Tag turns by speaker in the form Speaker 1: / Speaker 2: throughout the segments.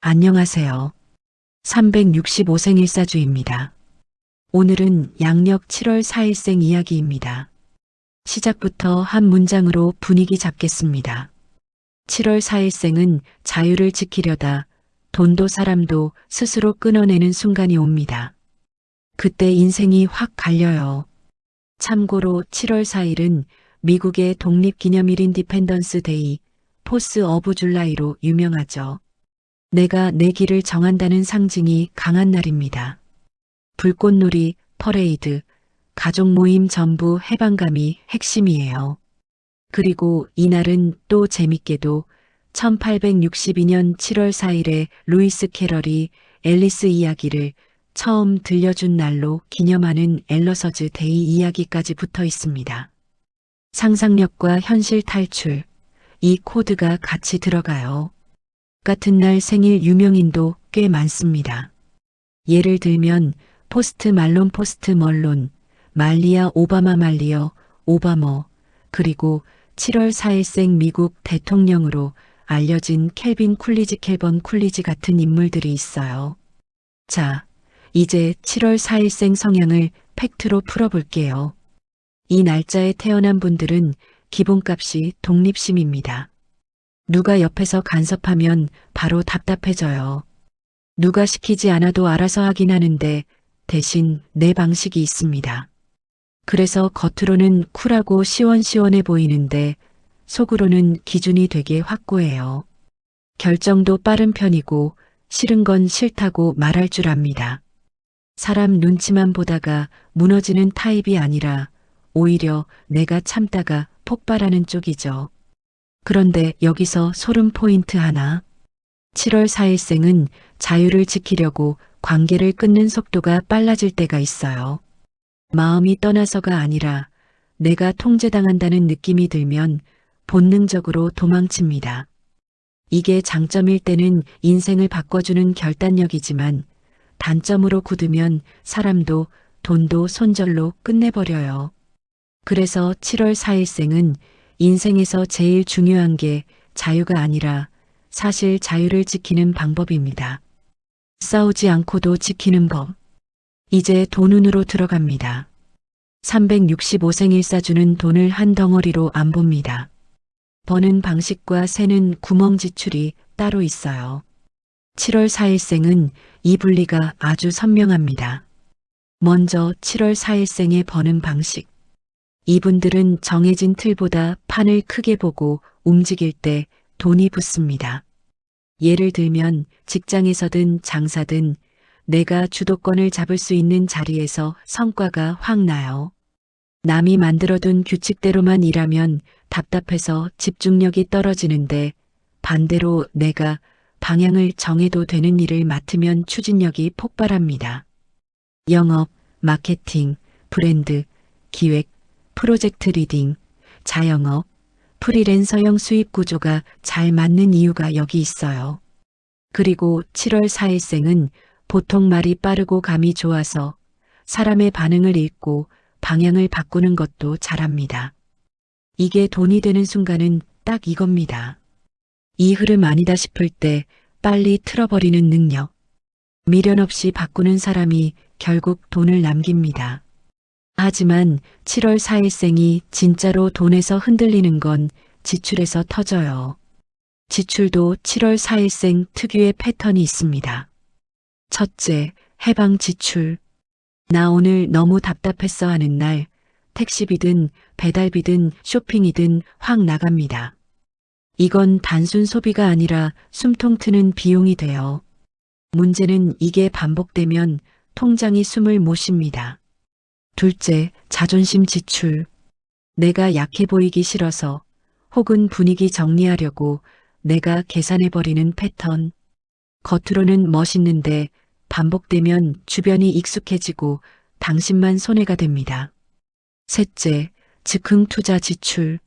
Speaker 1: 안녕하세요. 365생일사주입니다. 오늘은 양력 7월 4일생 이야기입니다. 시작부터 한 문장으로 분위기 잡겠습니다. 7월 4일생은 자유를 지키려다 돈도 사람도 스스로 끊어내는 순간이 옵니다. 그때 인생이 확 갈려요. 참고로 7월 4일은 미국의 독립기념일인 디펜던스 데이, 포스 어브 줄라이로 유명하죠. 내가 내 길을 정한다는 상징이 강한 날입니다. 불꽃놀이, 퍼레이드, 가족 모임 전부 해방감이 핵심이에요. 그리고 이날은 또 재밌게도 1862년 7월 4일에 루이스 캐럴이 앨리스 이야기를 처음 들려준 날로 기념하는 앨러서즈 데이 이야기까지 붙어 있습니다. 상상력과 현실 탈출, 이 코드가 같이 들어가요. 같은 날 생일 유명인도 꽤 많습니다. 예를 들면 포스트 말론 포스트 멀론, 말리아 오바마 말리어 오바머, 그리고 7월 4일생 미국 대통령으로 알려진 켈빈 쿨리지 켈번 쿨리지 같은 인물들이 있어요. 자, 이제 7월 4일생 성향을 팩트로 풀어볼게요. 이 날짜에 태어난 분들은 기본값이 독립심입니다. 누가 옆에서 간섭하면 바로 답답해져요. 누가 시키지 않아도 알아서 하긴 하는데 대신 내 방식이 있습니다. 그래서 겉으로는 쿨하고 시원시원해 보이는데 속으로는 기준이 되게 확고해요. 결정도 빠른 편이고 싫은 건 싫다고 말할 줄 압니다. 사람 눈치만 보다가 무너지는 타입이 아니라 오히려 내가 참다가 폭발하는 쪽이죠. 그런데 여기서 소름 포인트 하나. 7월 4일생은 자유를 지키려고 관계를 끊는 속도가 빨라질 때가 있어요. 마음이 떠나서가 아니라 내가 통제당한다는 느낌이 들면 본능적으로 도망칩니다. 이게 장점일 때는 인생을 바꿔주는 결단력이지만 단점으로 굳으면 사람도 돈도 손절로 끝내버려요. 그래서 7월 4일생은 인생에서 제일 중요한 게 자유가 아니라 사실 자유를 지키는 방법입니다. 싸우지 않고도 지키는 법. 이제 돈운으로 들어갑니다. 365생일사주는 돈을 한 덩어리로 안 봅니다. 버는 방식과 세는 구멍 지출이 따로 있어요. 7월 4일생은 이 분리가 아주 선명합니다. 먼저 7월 4일생의 버는 방식. 이분들은 정해진 틀보다 판을 크게 보고 움직일 때 돈이 붙습니다. 예를 들면 직장에서든 장사든 내가 주도권을 잡을 수 있는 자리에서 성과가 확 나요. 남이 만들어둔 규칙대로만 일하면 답답해서 집중력이 떨어지는데 반대로 내가 방향을 정해도 되는 일을 맡으면 추진력이 폭발합니다. 영업, 마케팅, 브랜드, 기획, 프로젝트 리딩, 자영업, 프리랜서형 수입 구조가 잘 맞는 이유가 여기 있어요. 그리고 7월 4일생은 보통 말이 빠르고 감이 좋아서 사람의 반응을 읽고 방향을 바꾸는 것도 잘합니다. 이게 돈이 되는 순간은 딱 이겁니다. 이 흐름 아니다 싶을 때 빨리 틀어버리는 능력. 미련 없이 바꾸는 사람이 결국 돈을 남깁니다. 하지만 7월 4일생이 진짜로 돈에서 흔들리는 건 지출에서 터져요. 지출도 7월 4일생 특유의 패턴이 있습니다. 첫째, 해방 지출. 나 오늘 너무 답답했어 하는 날, 택시비든 배달비든 쇼핑이든 확 나갑니다. 이건 단순 소비가 아니라 숨통 트는 비용이 돼요. 문제는 이게 반복되면 통장이 숨을 못 쉽니다. 둘째, 자존심 지출. 내가 약해 보이기 싫어서 혹은 분위기 정리하려고 내가 계산해버리는 패턴. 겉으로는 멋있는데 반복되면 주변이 익숙해지고 당신만 손해가 됩니다. 셋째, 즉흥 투자 지출.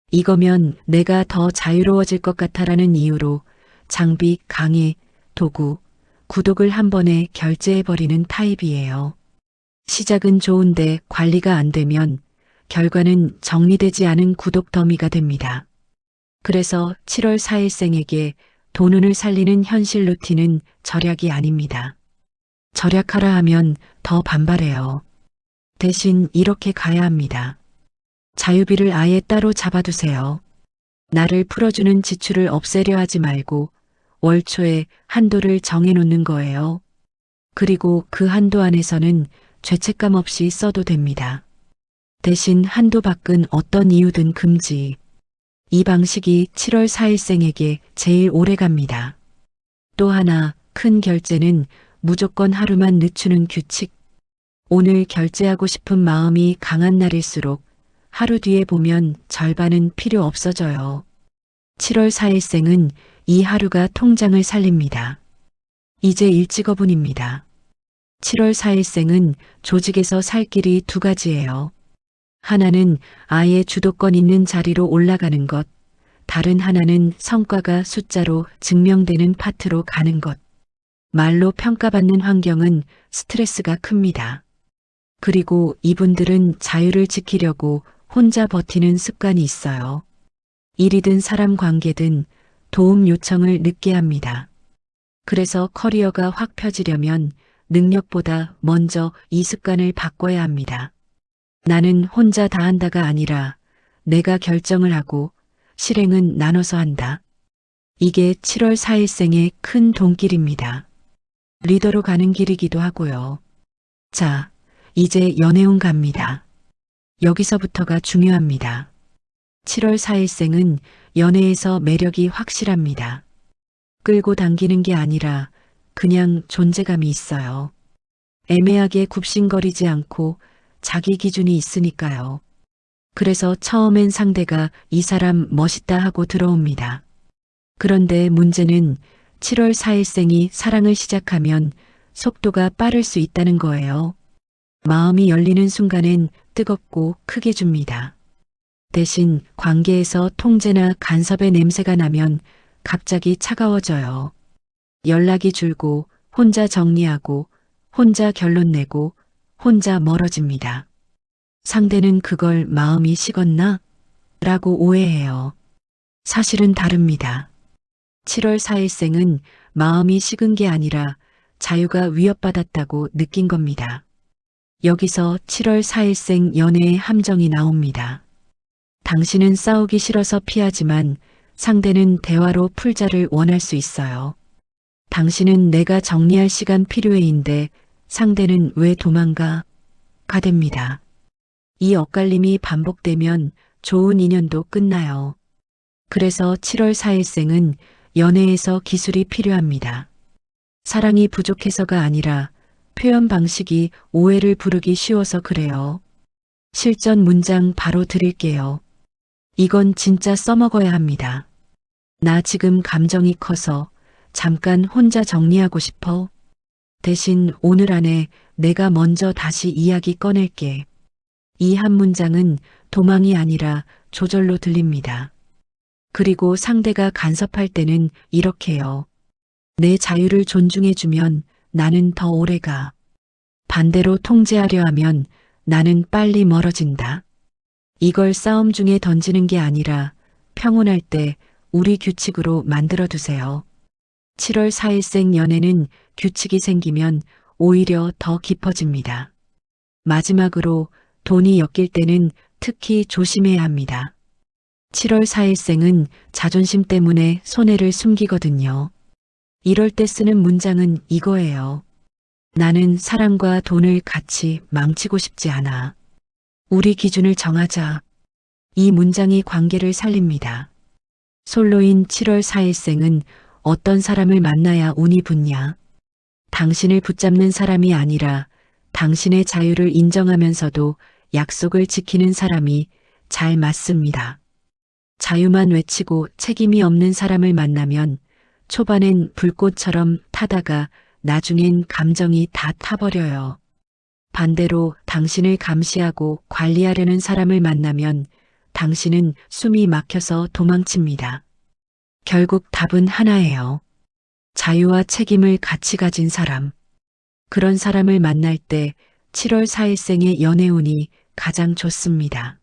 Speaker 1: 이거면 내가 더 자유로워질 것 같아라는 이유로 장비, 강의, 도구, 구독을 한 번에 결제해버리는 타입이에요. 시작은 좋은데 관리가 안 되면 결과는 정리되지 않은 구독 더미가 됩니다. 그래서 7월 4일생에게 돈운을 살리는 현실 루틴은 절약이 아닙니다. 절약하라 하면 더 반발해요. 대신 이렇게 가야 합니다. 자유비를 아예 따로 잡아두세요. 나를 풀어주는 지출을 없애려 하지 말고 월 초에 한도를 정해놓는 거예요. 그리고 그 한도 안에서는 죄책감 없이 써도 됩니다. 대신 한도 밖은 어떤 이유든 금지. 이 방식이 7월 4일생에게 제일 오래 갑니다. 또 하나 큰 결제는 무조건 하루만 늦추는 규칙. 오늘 결제하고 싶은 마음이 강한 날일수록 하루 뒤에 보면 절반은 필요 없어져요. 7월 4일생은 이 하루가 통장을 살립니다. 이제 일직어분입니다. 7월 4일생은 조직에서 살 길이 두 가지예요. 하나는 아예 주도권 있는 자리로 올라가는 것, 다른 하나는 성과가 숫자로 증명되는 파트로 가는 것. 말로 평가받는 환경은 스트레스가 큽니다. 그리고 이분들은 자유를 지키려고 혼자 버티는 습관이 있어요. 일이든 사람 관계든 도움 요청을 늦게 합니다. 그래서 커리어가 확 펴지려면 능력보다 먼저 이 습관을 바꿔야 합니다. 나는 혼자 다 한다가 아니라 내가 결정을 하고 실행은 나눠서 한다. 이게 7월 4일생의 큰 돈길입니다. 리더로 가는 길이기도 하고요. 자, 이제 연애운 갑니다. 여기서부터가 중요합니다. 7월 4일생은 연애에서 매력이 확실합니다. 끌고 당기는 게 아니라 그냥 존재감이 있어요. 애매하게 굽신거리지 않고 자기 기준이 있으니까요. 그래서 처음엔 상대가 이 사람 멋있다 하고 들어옵니다. 그런데 문제는 7월 4일생이 사랑을 시작하면 속도가 빠를 수 있다는 거예요. 마음이 열리는 순간엔 뜨겁고 크게 줍니다. 대신 관계에서 통제나 간섭의 냄새가 나면 갑자기 차가워져요. 연락이 줄고 혼자 정리하고 혼자 결론 내고 혼자 멀어집니다. 상대는 그걸 마음이 식었나? 라고 오해해요. 사실은 다릅니다. 7월 4일생은 마음이 식은 게 아니라 자유가 위협받았다고 느낀 겁니다. 여기서 7월 4일생 연애의 함정이 나옵니다. 당신은 싸우기 싫어서 피하지만 상대는 대화로 풀자를 원할 수 있어요. 당신은 내가 정리할 시간 필요해인데 상대는 왜 도망가? 가 됩니다. 이 엇갈림이 반복되면 좋은 인연도 끝나요. 그래서 7월 4일생은 연애에서 기술이 필요합니다. 사랑이 부족해서가 아니라 표현 방식이 오해를 부르기 쉬워서 그래요. 실전 문장 바로 드릴게요. 이건 진짜 써먹어야 합니다. 나 지금 감정이 커서 잠깐 혼자 정리하고 싶어. 대신 오늘 안에 내가 먼저 다시 이야기 꺼낼게. 이 한 문장은 도망이 아니라 조절로 들립니다. 그리고 상대가 간섭할 때는 이렇게요. 내 자유를 존중해주면 나는 더 오래 가. 반대로 통제하려 하면 나는 빨리 멀어진다. 이걸 싸움 중에 던지는 게 아니라 평온할 때 우리 규칙으로 만들어 두세요. 7월 4일생 연애는 규칙이 생기면 오히려 더 깊어집니다. 마지막으로 돈이 엮일 때는 특히 조심해야 합니다. 7월 4일생은 자존심 때문에 손해를 숨기거든요. 이럴 때 쓰는 문장은 이거예요. 나는 사랑과 돈을 같이 망치고 싶지 않아. 우리 기준을 정하자. 이 문장이 관계를 살립니다. 솔로인 7월 4일생은 어떤 사람을 만나야 운이 붙냐? 당신을 붙잡는 사람이 아니라 당신의 자유를 인정하면서도 약속을 지키는 사람이 잘 맞습니다. 자유만 외치고 책임이 없는 사람을 만나면 초반엔 불꽃처럼 타다가 나중엔 감정이 다 타버려요. 반대로 당신을 감시하고 관리하려는 사람을 만나면 당신은 숨이 막혀서 도망칩니다. 결국 답은 하나예요. 자유와 책임을 같이 가진 사람. 그런 사람을 만날 때 7월 4일생의 연애운이 가장 좋습니다.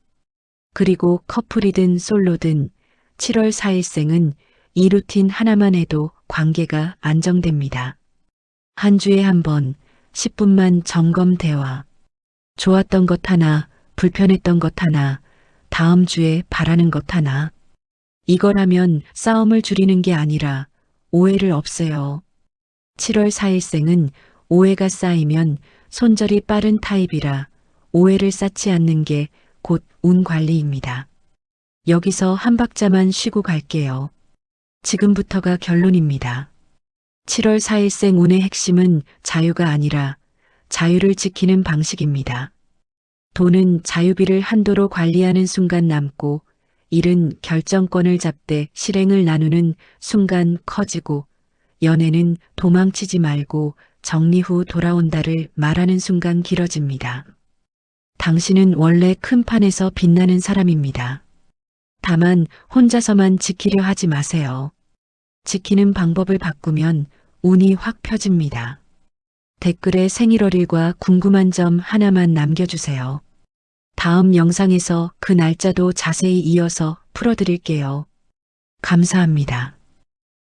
Speaker 1: 그리고 커플이든 솔로든 7월 4일생은 이 루틴 하나만 해도 관계가 안정됩니다. 한 주에 한 번, 10분만 점검 대화. 좋았던 것 하나, 불편했던 것 하나, 다음 주에 바라는 것 하나. 이거라면 싸움을 줄이는 게 아니라 오해를 없애요. 7월 4일생은 오해가 쌓이면 손절이 빠른 타입이라 오해를 쌓지 않는 게 곧 운 관리입니다. 여기서 한 박자만 쉬고 갈게요. 지금부터가 결론입니다. 7월 4일생 운의 핵심은 자유가 아니라 자유를 지키는 방식입니다. 돈은 자유비를 한도로 관리하는 순간 남고 일은 결정권을 잡되 실행을 나누는 순간 커지고 연애는 도망치지 말고 정리 후 돌아온다를 말하는 순간 길어집니다. 당신은 원래 큰 판에서 빛나는 사람입니다. 다만 혼자서만 지키려 하지 마세요. 지키는 방법을 바꾸면 운이 확 펴집니다. 댓글에 생일월일과 궁금한 점 하나만 남겨주세요. 다음 영상에서 그 날짜도 자세히 이어서 풀어드릴게요. 감사합니다.